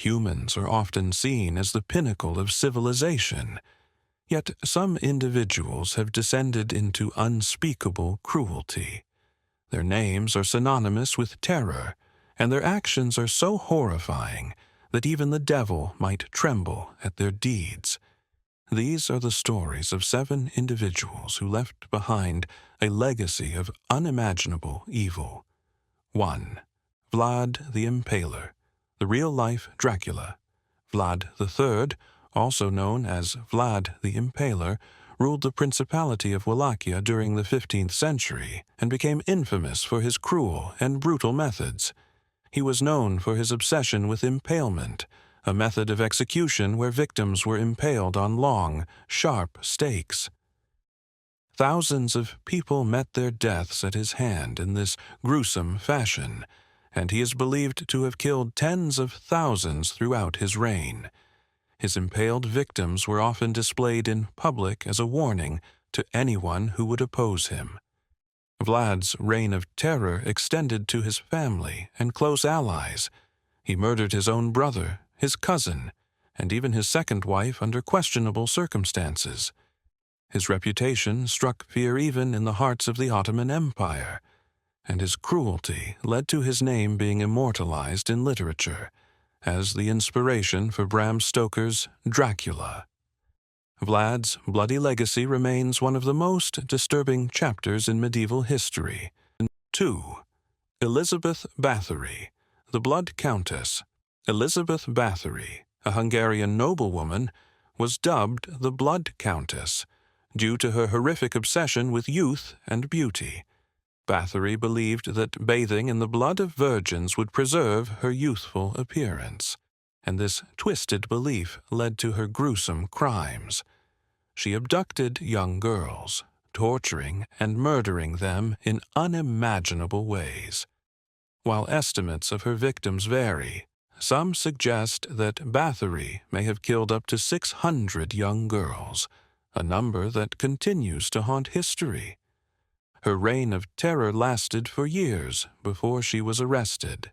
Humans are often seen as the pinnacle of civilization, yet some individuals have descended into unspeakable cruelty. Their names are synonymous with terror, and their actions are so horrifying that even the devil might tremble at their deeds. These are the stories of 7 individuals who left behind a legacy of unimaginable evil. 1. Vlad the Impaler, the real-life Dracula. Vlad III, also known as Vlad the Impaler, ruled the Principality of Wallachia during the 15th century and became infamous for his cruel and brutal methods. He was known for his obsession with impalement, a method of execution where victims were impaled on long, sharp stakes. Thousands of people met their deaths at his hand in this gruesome fashion, and he is believed to have killed tens of thousands throughout his reign. His impaled victims were often displayed in public as a warning to anyone who would oppose him. Vlad's reign of terror extended to his family and close allies. He murdered his own brother, his cousin, and even his second wife under questionable circumstances. His reputation struck fear even in the hearts of the Ottoman Empire, and his cruelty led to his name being immortalized in literature as the inspiration for Bram Stoker's Dracula. Vlad's bloody legacy remains one of the most disturbing chapters in medieval history. 2. Elizabeth Bathory, the Blood Countess. Elizabeth Bathory, a Hungarian noblewoman, was dubbed the Blood Countess due to her horrific obsession with youth and beauty. Bathory believed that bathing in the blood of virgins would preserve her youthful appearance, and this twisted belief led to her gruesome crimes. She abducted young girls, torturing and murdering them in unimaginable ways. While estimates of her victims vary, some suggest that Bathory may have killed up to 600 young girls, a number that continues to haunt history. Her reign of terror lasted for years before she was arrested.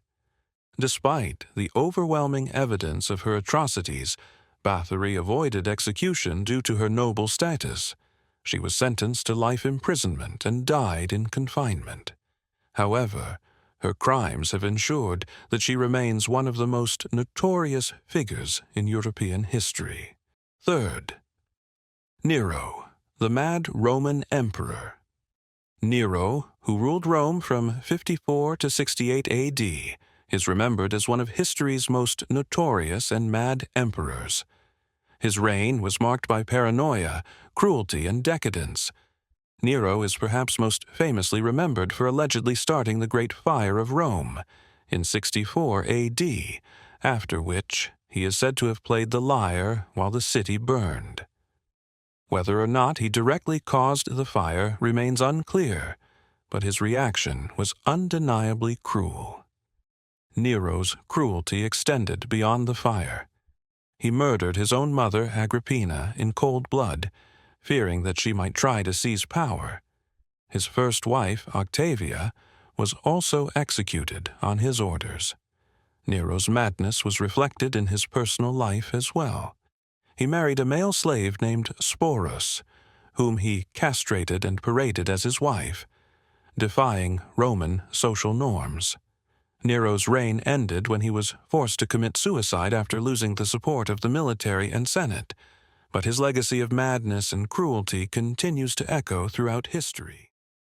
Despite the overwhelming evidence of her atrocities, Bathory avoided execution due to her noble status. She was sentenced to life imprisonment and died in confinement. However, her crimes have ensured that she remains one of the most notorious figures in European history. 3. Nero, the mad Roman emperor. Nero, who ruled Rome from 54 to 68 AD, is remembered as one of history's most notorious and mad emperors. His reign was marked by paranoia, cruelty, and decadence. Nero is perhaps most famously remembered for allegedly starting the Great Fire of Rome in 64 AD, after which he is said to have played the lyre while the city burned. Whether or not he directly caused the fire remains unclear, but his reaction was undeniably cruel. Nero's cruelty extended beyond the fire. He murdered his own mother, Agrippina, in cold blood, fearing that she might try to seize power. His first wife, Octavia, was also executed on his orders. Nero's madness was reflected in his personal life as well. He married a male slave named Sporus, whom he castrated and paraded as his wife, defying Roman social norms. Nero's reign ended when he was forced to commit suicide after losing the support of the military and Senate, but his legacy of madness and cruelty continues to echo throughout history.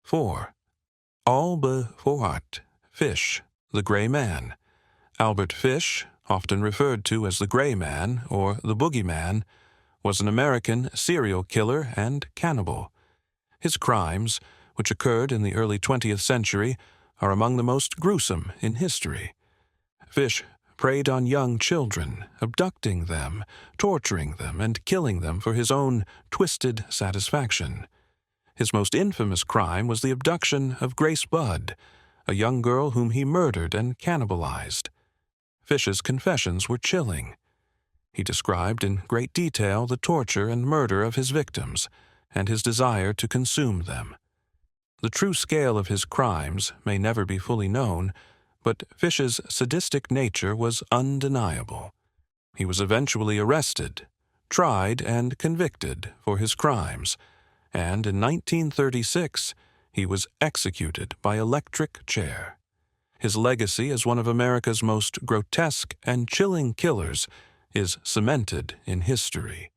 4. Albert Fish, the Gray Man. Albert Fish, often referred to as the Gray Man or the Boogeyman, was an American serial killer and cannibal. His crimes, which occurred in the early 20th century, are among the most gruesome in history. Fish preyed on young children, abducting them, torturing them, and killing them for his own twisted satisfaction. His most infamous crime was the abduction of Grace Budd, a young girl whom he murdered and cannibalized. Fish's confessions were chilling. He described in great detail the torture and murder of his victims and his desire to consume them. The true scale of his crimes may never be fully known, but Fish's sadistic nature was undeniable. He was eventually arrested, tried, and convicted for his crimes, and in 1936 he was executed by electric chair. His legacy as one of America's most grotesque and chilling killers is cemented in history.